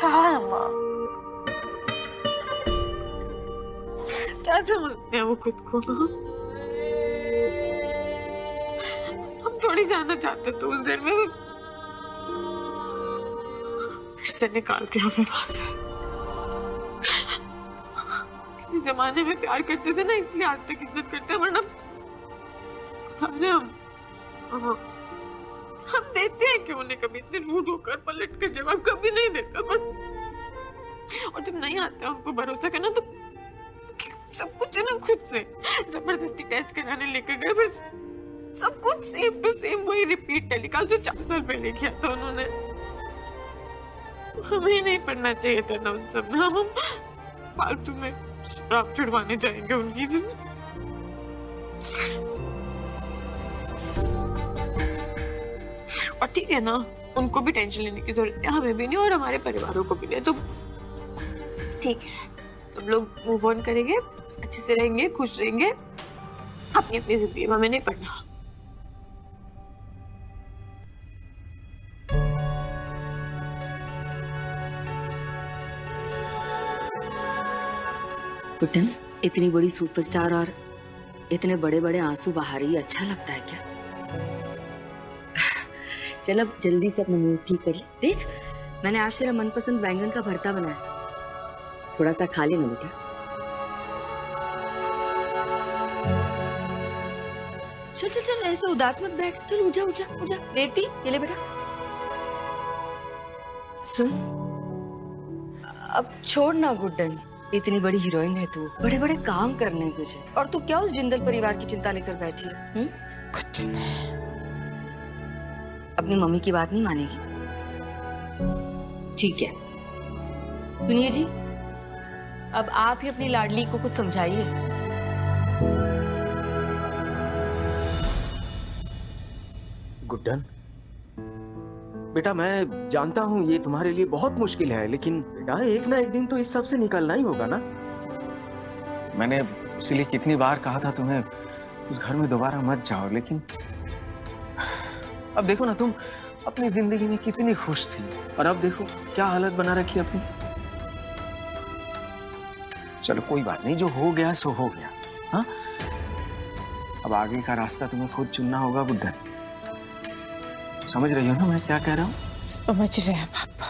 क्या है माँ? क्या समझते हैं वो खुद को? हम थोड़ी जाना चाहते तो उस घर में फिर से निकाल दिया हमें वहां से। किसी जमाने में प्यार करते थे ना, इसलिए आज तक इज्जत करते हैं, वरना बता रहे हम देते हैं कि उन्हें कभी इतने रूड होकर पलट कर जवाब कभी नहीं देता, पर और जब नहीं आता है उनको भरोसा करना तो सब कुछ है ना खुद से जबरदस्ती टेस्ट कराने लेकर गए, फिर सब कुछ सेम टू सेम वही रिपीट टेलीकास्ट जो 4 साल पहले किया था उन्होंने। हमें नहीं पढ़ना चाहिए था ना उन सब में, हम फालतू में शराब छुड़वाने जाएंगे उनकी। और ठीक है ना, उनको भी टेंशन लेने की जरूरत है, हमें भी नहीं और हमारे परिवारों को भी नहीं, तो ठीक है सब लोग मूव ऑन करेंगे, अच्छे से रहेंगे, खुश रहेंगे, अपनी अपनी जिंदगी में। हमें नहीं पढ़ना। गुड्डन, इतनी बड़ी सुपरस्टार और इतने बड़े बड़े आंसू बहा रही है, अच्छा लगता है क्या? चल अब जल्दी से अपना मूड ठीक कर ले। देख, मैंने आज तेरा मनपसंद बैंगन का भरता बनाया, थोड़ा सा खा लेना बेटा। चल चल चल, ऐसे उदास मत बैठ, चल उठ जा उठ जा उठ जा। रेवती, ये ले बेटा। सुन, अब छोड़ ना गुड्डन, इतनी बड़ी हीरोइन है तू, बड़े बड़े काम करने हैं तुझे, और तू क्या उस जिंदल परिवार की चिंता लेकर बैठी है? कुछ नहीं। अपनी मम्मी की बात नहीं मानेगी? ठीक है, सुनिए जी, अब आप ही अपनी लाडली को कुछ समझाइए। गुड्डन बेटा, मैं जानता हूँ ये तुम्हारे लिए बहुत मुश्किल है, लेकिन बेटा एक ना एक दिन तो इस सब से निकलना ही होगा ना। मैंने इसीलिए कितनी बार कहा था तुम्हें उस घर में दोबारा मत जाओ, लेकिन अब देखो ना, तुम अपनी जिंदगी में कितनी खुश थी और अब देखो क्या हालत बना रखी अपनी। चलो कोई बात नहीं, जो हो गया सो हो गया। हाँ, अब आगे का रास्ता तुम्हें खुद चुनना होगा गुड्डन। समझ रही हो ना मैं क्या कह रहा हूँ? समझ रहे हैं पापा,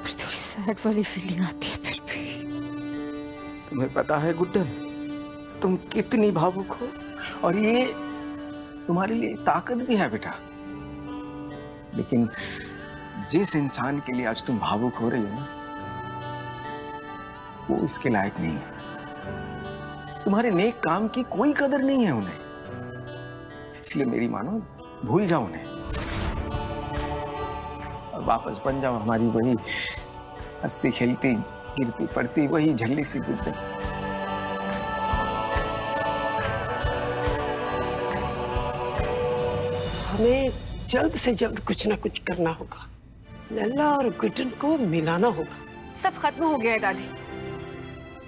मुझे थोड़ी सैड वाली फीलिंग आती है फिर भी। तुम्हें पता है गुड्डन, तुम कितनी भावुक हो, और ये तुम्हारे लिए ताकत भी है बेटा, लेकिन जिस इंसान के लिए आज तुम भावुक हो रही हो ना, वो इसके लायक नहीं है। तुम्हारे नेक काम की कोई कदर नहीं है उन्हें, इसलिए मेरी मानो, भूल जाओ उन्हें और वापस बन जाओ हमारी वही हंसती खेलती गिरती पड़ती वही झल्ली सी गुड्डन। हमें जल्द से जल्द कुछ ना कुछ करना होगा, लल्ला और गुड्डन को मिलाना होगा। सब खत्म हो गया है दादी,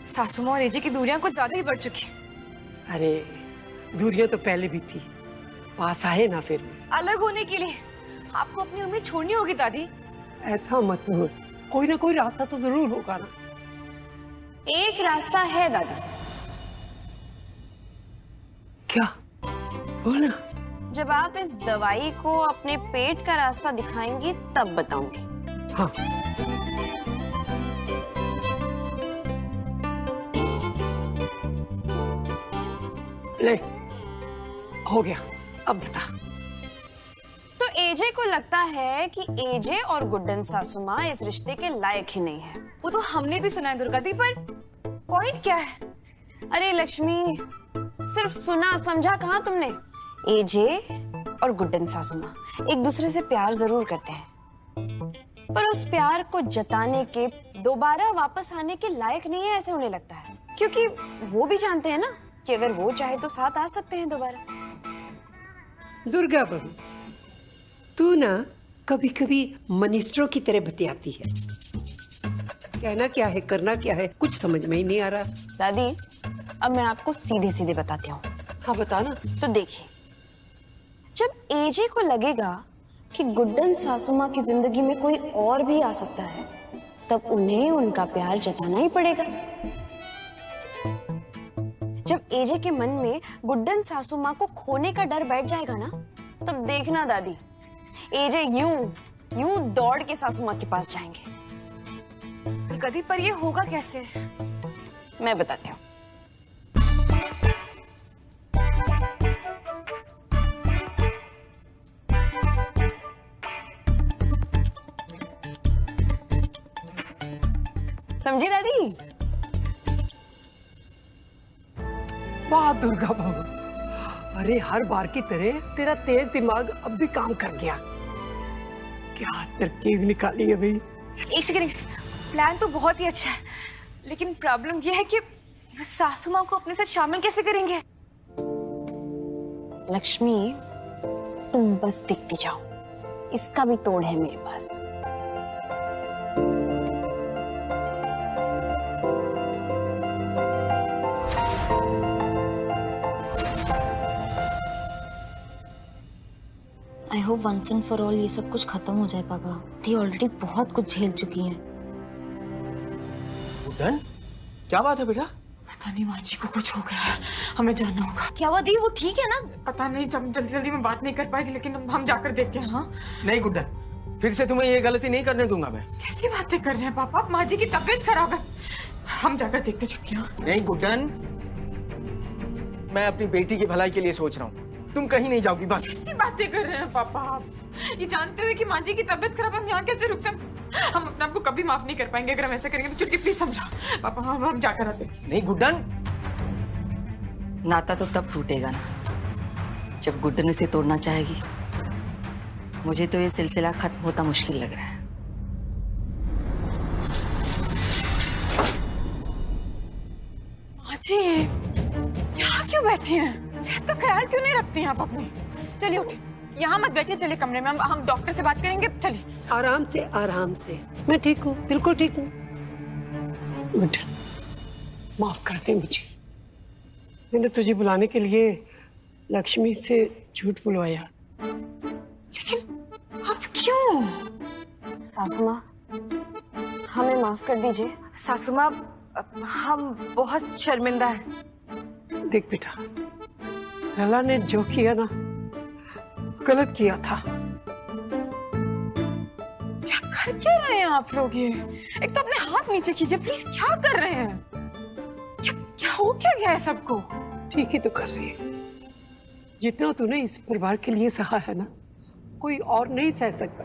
सासू माँ और एजी की दूरियां कुछ ज्यादा ही बढ़ चुकी। अरे दूरियां तो पहले भी थी, पास आए ना फिर भी। अलग होने के लिए आपको अपनी उम्मीद छोड़नी होगी दादी। ऐसा मत बोल, कोई ना कोई रास्ता तो जरूर होगा ना। एक रास्ता है दादी। क्या? बोलना। जब आप इस दवाई को अपने पेट का रास्ता दिखाएंगी तब बताऊंगी। हाँ, ले हो गया, अब बता। तो एजे को लगता है कि एजे और गुड्डन सासू माँ इस रिश्ते के लायक ही नहीं है। वो तो हमने भी सुना है दुर्गा दी, पर पॉइंट क्या है? अरे लक्ष्मी, सिर्फ सुना समझा कहाँ तुमने? एजे और गुड्डन सासू माँ एक दूसरे से प्यार जरूर करते हैं, पर उस प्यार को जताने के दोबारा वापस आने के लायक नहीं है, ऐसे उन्हें लगता है। क्योंकि वो भी जानते हैं ना कि अगर वो चाहे तो साथ आ सकते हैं दोबारा। दुर्गा बहू, तू ना कभी कभी मनिस्टरों की तरह बतियाती है। कहना क्या है करना क्या है कुछ समझ में ही नहीं आ रहा। दादी, अब मैं आपको सीधे सीधे बताती हूँ। हाँ बता ना। तो देखिए, जब एजे को लगेगा कि गुड्डन सासू माँ की जिंदगी में कोई और भी आ सकता है, तब उन्हें उनका प्यार जताना ही पड़ेगा। जब एजे के मन में गुड्डन सासू माँ को खोने का डर बैठ जाएगा ना, तब देखना दादी, एजे यूं दौड़ के सासू माँ के पास जाएंगे। दुर्गादी, पर ये होगा कैसे? मैं बताती हूँ। समझी दादी? वाह दुर्गा बहू, अरे हर बार की तरह तेरा तेज दिमाग अब भी काम कर गया। क्या तरकीब निकाली है भाई। एक सेकंड, प्लान तो बहुत ही अच्छा है, लेकिन प्रॉब्लम ये है कि सासू माँ को अपने साथ शामिल कैसे करेंगे? लक्ष्मी, तुम बस दिखती जाओ, इसका भी तोड़ है मेरे पास। I hope once and for all ये सब कुछ खत्म हो जाए पापा। दी ऑलरेडी बहुत कुछ झेल चुकी हैं। गुड्डन, क्या बात है बेटा? पता नहीं, माँ जी को कुछ हो गया है, हमें जाना होगा। क्या हुआ दी, वो ठीक है ना? पता नहीं, जल्दी जल्दी में बात नहीं कर पाएगी, लेकिन हम जाकर देखते हैं। हाँ नहीं गुड्डन, फिर से तुम्हें ये गलती नहीं करने दूंगा मैं। कैसी बातें कर रहे हैं पापा? माँ जी की तबीयत खराब है, हम जाकर देखते हैं। छुट्टियाँ नहीं गुड्डन, मैं अपनी बेटी की भलाई के लिए सोच रहा हूँ, तुम कहीं नहीं जाओगी बस। कैसी बातें कर रहे हैं पापा आप? ये जानते हुए कि माँ जी की तबीयत खराब है, हम यहाँ कैसे रुक सकते? हम अपने आप को कभी माफ नहीं कर पाएंगे अगर हम ऐसा करेंगे। तो छुट्टी प्लीज समझाओ पापा, हम जाकर आते हैं। नहीं गुड्डन, नाता तो तब टूटेगा ना जब गुड्डन उसे तोड़ना चाहेगी। मुझे तो ये सिलसिला खत्म होता मुश्किल लग रहा है। माँ जी यहाँ क्यों बैठी हैं? सेहत का ख्याल क्यों नहीं रखती हैं आप अपनी? चलिए उठिए, यहाँ मत बैठिए, चलिए कमरे में, हम डॉक्टर से बात करेंगे। चलिए आराम से आराम से। मैं ठीक हूँ, बिल्कुल ठीक हूँ। गुड्डन, माफ कर दे मुझे, मैंने तुझे बुलाने के लिए लक्ष्मी से झूठ बुलवाया। लेकिन आप क्यों? सासू माँ, हमें माफ कर दीजिए। सासू माँ, हम बहुत शर्मिंदा हैं। देख बेटा, लला ने जो किया ना गलत किया था। कर क्या रहे हैं आप लोग? ये एक तो अपने हाथ नीचे कीजिए प्लीज, क्या कर रहे हैं? क्या हो क्या गया है सबको? ठीक ही तो कर रही है। जितना तूने इस परिवार के लिए सहा है ना, कोई और नहीं सह सकता।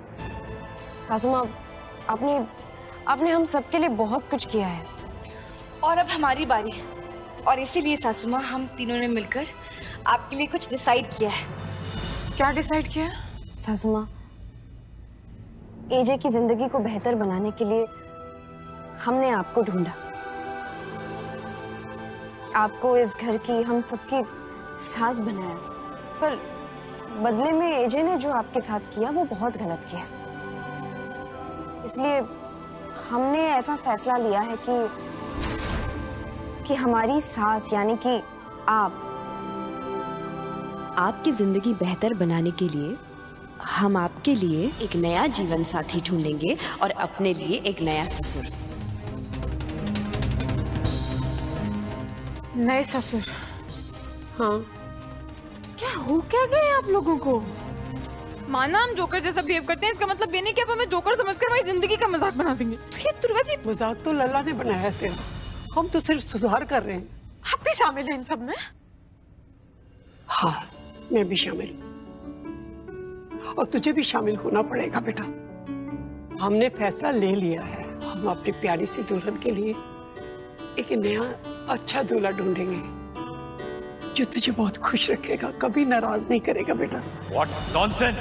सासू माँ, आपने हम सबके लिए बहुत कुछ किया है। और अब हमारी बारी है, और इसीलिए सासू माँ हम तीनों ने मिलकर आपके लिए कुछ डिसाइड किया है। क्या डिसाइड किया? सासू माँ, एजे की जिंदगी को बेहतर बनाने के लिए हमने आपको ढूंढा। आपको इस घर की, हम सबकी सास बनाया, पर बदले में एजे ने जो आपके साथ किया वो बहुत गलत किया। इसलिए हमने ऐसा फैसला लिया है कि हमारी सास यानी कि आपकी जिंदगी बेहतर बनाने के लिए हम आपके लिए एक नया जीवन साथी ढूंढेंगे और अपने लिए एक नया ससुर। नए ससुर? हाँ। क्या हो क्या गए आप लोगों को? माना हम जोकर जैसा बिहेव करते हैं, इसका मतलब ये नहीं कि आप हमें जोकर समझकर हमारी जिंदगी का मजाक बना देंगे। तो ये दुर्गा जी, मजाक तो लल्ला ने बनाया तेरा, हम तो सिर्फ सुधार कर रहे हैं। आप भी शामिल हैं इन सब में? हाँ, मैं भी शामिल हूँ, और तुझे भी शामिल होना पड़ेगा बेटा। हमने फैसला ले लिया है, हम अपनी प्यारी सी दुल्हन के लिए एक नया अच्छा दूल्हा ढूंढेंगे जो तुझे बहुत खुश रखेगा, कभी नाराज नहीं करेगा बेटा। What nonsense!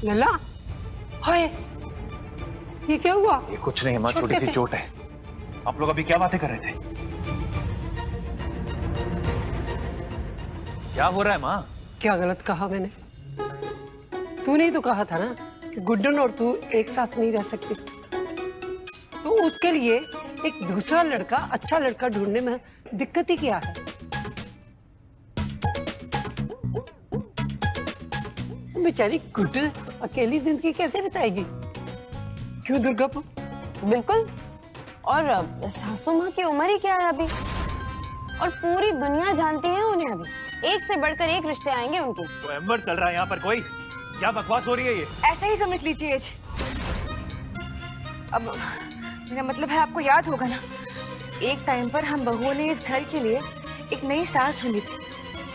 लला, हाय, ये क्या हुआ? ये कुछ नहीं माँ, छोटी सी चोट है। आप लोग अभी क्या बातें कर रहे थे? क्या हो रहा है माँ? क्या गलत कहा मैंने? तूने ही तो कहा था ना कि गुड्डन और तू एक साथ नहीं रह सकती। तो उसके लिए एक दूसरा लड़का, अच्छा लड़का ढूंढने में दिक्कत ही क्या है? बेचारी गुड्डन अकेली जिंदगी कैसे बिताएगी? क्यों दुर्गा? बिल्कुल। और सासू माँ की उम्र ही क्या है अभी, और पूरी दुनिया जानती है उन्हें। अभी एक से बढ़कर एक रिश्ते आएंगे उनके। स्वयंवर चल रहा है यहाँ पर कोई? क्या बकवास हो रही है ये? ऐसा ही समझ लीजिए। अब मेरा मतलब है, आपको याद होगा ना, एक टाइम पर हम बहुओं ने इस घर के लिए एक नई सास ढूंढी थी,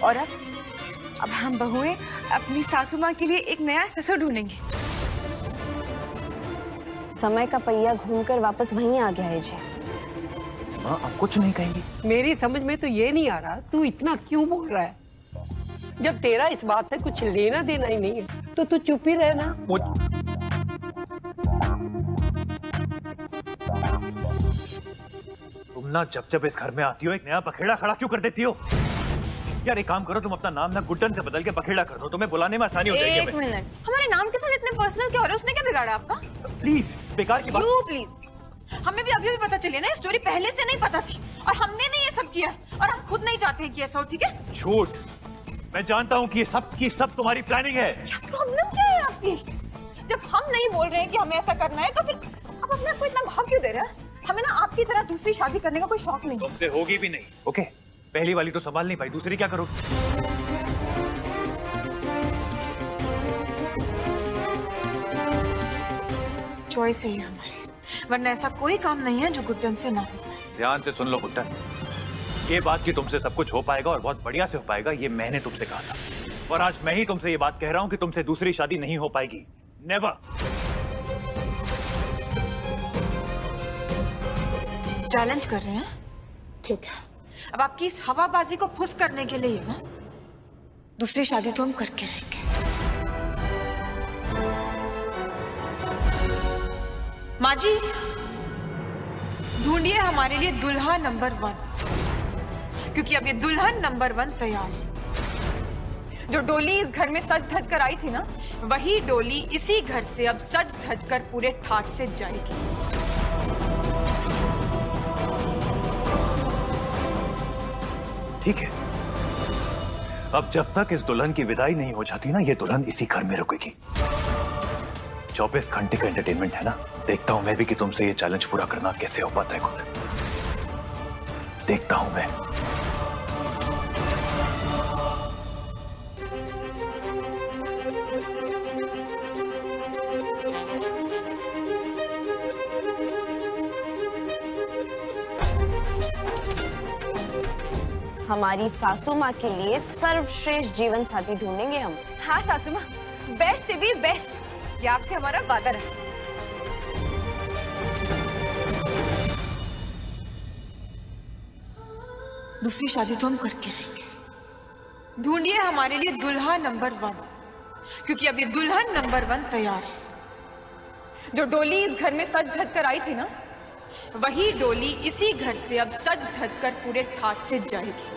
और अब हम बहुएं अपनी सासू माँ के लिए एक नया ससुर ढूंढेंगे। समय का पहिया घूमकर वापस वहीं आ गया है जी। माँ आप कुछ नहीं कहेंगी? मेरी समझ में तो ये नहीं आ रहा तू इतना क्यों बोल रहा है। जब तेरा इस बात से कुछ लेना देना ही नहीं है तो तू चुप ही रहना। तुम ना जब इस घर में आती हो एक नया बखेड़ा खड़ा क्यों कर देती हो? यार एक काम करो, तुम अपना नाम ना गुड्डन से बदल के बखेड़ा कर दो, तुम्हें बुलाने में आसानी हो जाएगी। एक मिनट, हमारे नाम के साथ इतने पर्सनल क्या हो रहा है? उसने क्या बिगाड़ा आपका? प्लीज, बेकार की बात। प्लीज, हमें भी अभी पता चली ना, स्टोरी पहले से नहीं पता थी, और हमने नहीं ये सब किया, और हम खुद नहीं चाहते हैं कि ऐसा हो, ठीक है? झूठ। मैं जानता हूँ कि ये सब की सब तुम्हारी प्लानिंग है। क्या प्रॉब्लम क्या है आपकी? जब हम नहीं बोल रहे हैं कि हमें ऐसा करना है, तो फिर आप अपने आप को इतना भाव क्यों दे रहे हैं? हमें ना आपकी तरह दूसरी शादी करने का कोई शौक नहीं। तुमसे होगी भी नहीं। ओके, पहली वाली तो संभाल नहीं पाई, दूसरी क्या करोगी? चॉइस है ये हमारी, वरना ऐसा कोई काम नहीं है जो गुड्डन से ना हो। ध्यान से सुन लो गुड्डन, ये बात कि तुमसे सब कुछ हो पाएगा और बहुत बढ़िया से हो पाएगा, ये मैंने तुमसे कहा था, और आज मैं ही तुमसे ये बात कह रहा हूँ कि तुमसे दूसरी शादी नहीं हो पाएगी। नेवर। चैलेंज कर रहे हैं? ठीक है, अब आपकी इस हवाबाजी को फुस करने के लिए ना दूसरी शादी तो हम करके रहेंगे। माँ जी, ढूंढिए हमारे लिए दुल्हा नंबर 1, क्योंकि अब ये दुल्हन नंबर 1 तैयार है। जो डोली इस घर में सज धज कर आई थी ना, वही डोली इसी घर से अब सज धज कर पूरे ठाठ से जाएगी। ठीक है, अब जब तक इस दुल्हन की विदाई नहीं हो जाती ना, ये दुल्हन इसी घर में रुकेगी। 24 घंटे का एंटरटेनमेंट है ना, देखता हूं मैं भी कि तुमसे ये चैलेंज पूरा करना कैसे हो पाता है गुड्डन, देखता हूं मैं। हमारी सासू माँ के लिए सर्वश्रेष्ठ जीवन साथी ढूंढेंगे हम। हाँ सासू माँ, बेस्ट से भी बेस्ट, ये आपसे हमारा वादा है। दूसरी शादी तो हम करके रहेंगे। ढूंढिए हमारे लिए दुल्हा नंबर 1, क्योंकि अब ये दुल्हन नंबर 1 तैयार है। जो डोली इस घर में सज धज कर आई थी ना, वही डोली इसी घर से अब सज धज कर पूरे ठाठ से जाएगी।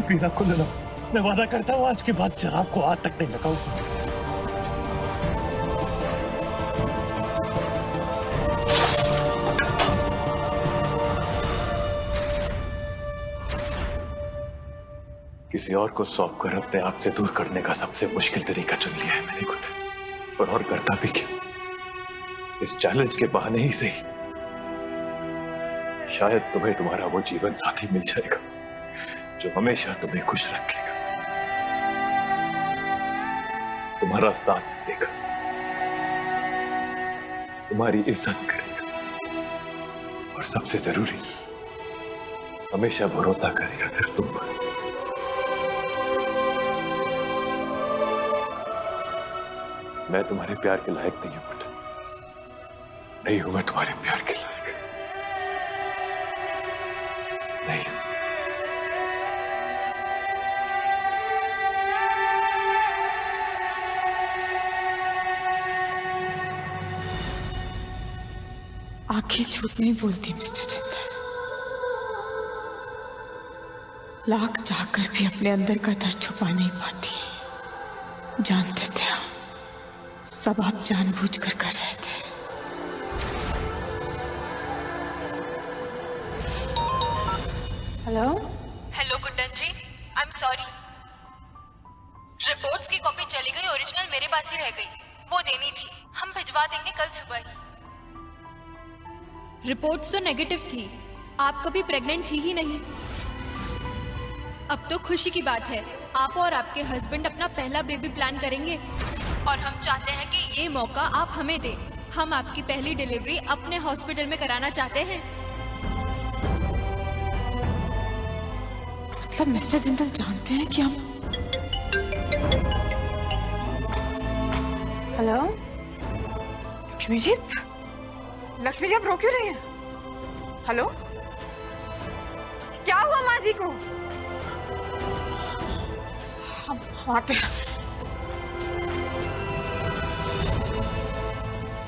प्लीज आपको ले लो, मैं वादा करता हूँ आज के बाद शराब को हाथ तक नहीं लगाऊंगा। किसी और को सौंप कर अपने आप से दूर करने का सबसे मुश्किल तरीका चुन लिया है मैंने गुड्डन, और करता भी क्या, इस चैलेंज के बहाने ही सही शायद तुम्हें तुम्हारा वो जीवन साथी मिल जाएगा जो हमेशा तुम्हें खुश रखेगा, तुम्हारा साथ देगा। तुम्हारी इज्जत करेगा और सबसे जरूरी हमेशा भरोसा करेगा सिर्फ तुम पर। मैं तुम्हारे प्यार के लायक नहीं हूं गुड्डन, नहीं हूं मैं तुम्हारे प्यार के लायक, नहीं हूं। आंखें झूठ नहीं बोलती मिस्टर जिंदल। लाख चाहकर भी अपने अंदर का दर्द छुपा नहीं पाती। जानते थे हम, सब आप जानबूझकर कर रहे थे। Hello hello Guddan ji, I am sorry. Reports की कॉपी चली गई, ओरिजिनल मेरे पास ही रह गई, वो देनी थी। हम भिजवा देंगे कल सुबह ही। रिपोर्ट्स तो नेगेटिव थी, आप कभी प्रेग्नेंट थी ही नहीं। अब तो खुशी की बात है, आप और आपके हस्बैंड अपना पहला बेबी प्लान करेंगे और हम चाहते हैं कि ये मौका आप हमें दें। हम आपकी पहली डिलीवरी अपने हॉस्पिटल में कराना चाहते हैं। मतलब मिस्टर जिंदल जानते हैं कि हम। हेलो लक्ष्मी जी, लक्ष्मी जी आप रो क्यों रही हैं? हेलो, क्या हुआ माँ जी को? हम आते हैं।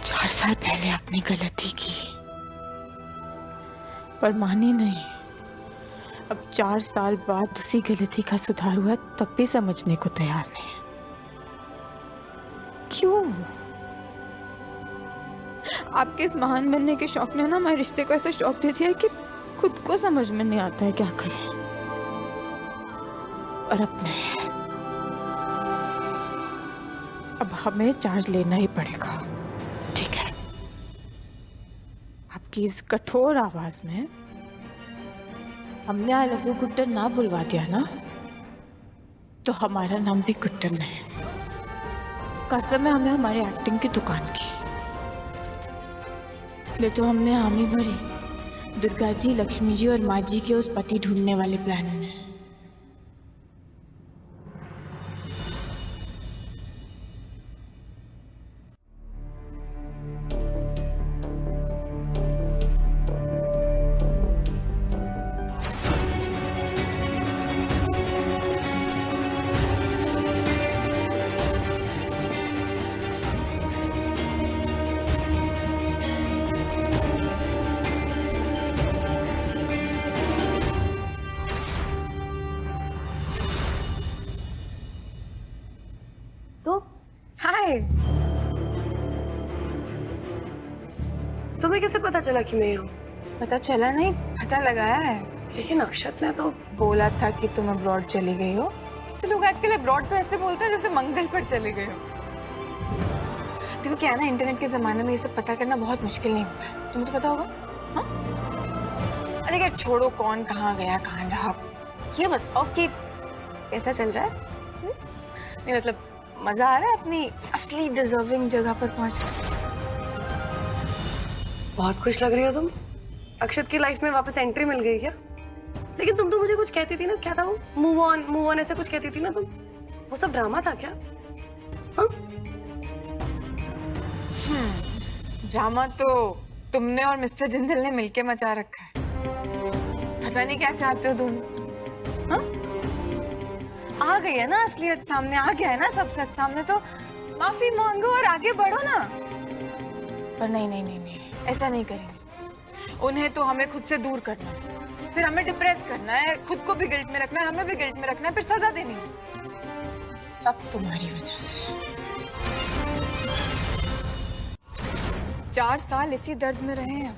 4 साल पहले आपने गलती की पर मानी नहीं। अब 4 साल बाद उसी गलती का सुधार हुआ तब भी समझने को तैयार नहीं। क्यों? आपके इस महान बनने के शौक ने ना हमारे रिश्ते को ऐसा शौक दे दिया है कि खुद को समझ में नहीं आता है क्या करें। और अब नहीं, अब हमें चार्ज लेना ही पड़ेगा। ठीक है, आपकी इस कठोर आवाज में हमने आई लव यू गुड्डन ना बुलवा दिया ना, तो हमारा नाम भी गुड्डन है। कसम है हमें हमारी एक्टिंग की दुकान की, इसलिए तो हमने हामी भरी दुर्गा जी, लक्ष्मी जी और माँ जी के उस पति ढूंढने वाले प्लान में। हाय, तुम्हें कैसे पता चला कि मैं हूँ? पता चला नहीं, पता लगाया है। लेकिन अक्षत ने तो बोला था कि तुम अब्रॉड चली गई हो। तो लोग आजकल अब्रॉड तो ऐसे बोलते हैं जैसे मंगल पर चले गए हो। देखो क्या है ना, इंटरनेट के जमाने में ये सब पता करना बहुत मुश्किल नहीं होता है, तुम्हें तो पता होगा। हाँ, अरे यार छोड़ो, कौन कहाँ गया कहाँ रहा, ये बताओ कि कैसा चल रहा है। नहीं मतलब मजा आ रहा है अपनी असली डिजर्विंग जगह पर पहुंचकर? बहुत खुश लग रही हो तुम। अक्षत की लाइफ में वापस एंट्री मिल गई क्या? लेकिन तुम तो मुझे कुछ कहती थी ना, क्या था वो? मूव ऑन ऐसे कुछ कहती थी ना तुम। वो सब ड्रामा था क्या? हाँ? ड्रामा तो तुमने और मिस्टर जिंदल ने मिलके मचा रखा है। पता नहीं क्या चाहते हो तुम। हाँ? आ गई है ना असलियत सामने, आ गया है ना सब सच सामने, तो माफी मांगो और आगे बढ़ो ना। पर नहीं नहीं नहीं नहीं, ऐसा नहीं करेंगे। उन्हें तो हमें खुद से दूर करना है, फिर हमें डिप्रेस करना है, खुद को भी गिल्ट में रखना है, हमें भी गिल्ट में रखना है, फिर सजा देनी है। सब तुम्हारी वजह से। 4 साल इसी दर्द में रहे हैं वो,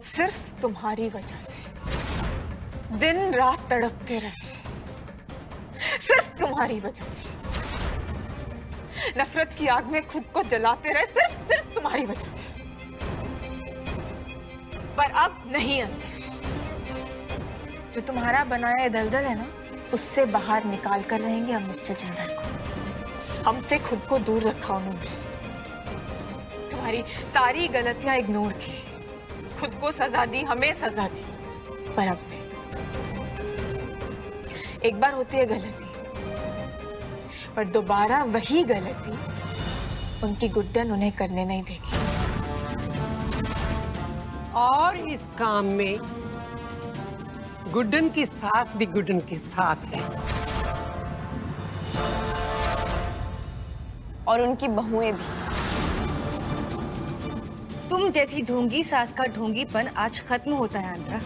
सिर्फ तुम्हारी वजह से। दिन रात तड़पते रहे सिर्फ तुम्हारी वजह से। नफरत की आग में खुद को जलाते रहे सिर्फ तुम्हारी वजह से। पर अब नहीं अंदर है। जो तुम्हारा बनाया दलदल है ना, उससे बाहर निकाल कर रहेंगे हम मिस्टर जिंदल को। हमसे खुद को दूर रखा उन्होंने। तुम्हारी सारी गलतियां इग्नोर की, खुद को सजा दी, हमें सजा दी। पर अब नहीं। एक बार होती है गलती, पर दोबारा वही गलती उनकी गुड्डन उन्हें करने नहीं देगी। और इस काम में गुड्डन की सास भी गुड्डन के साथ है, और उनकी बहुएं भी। तुम जैसी ढोंगी सास का ढोंगीपन आज खत्म होता है आंद्रा।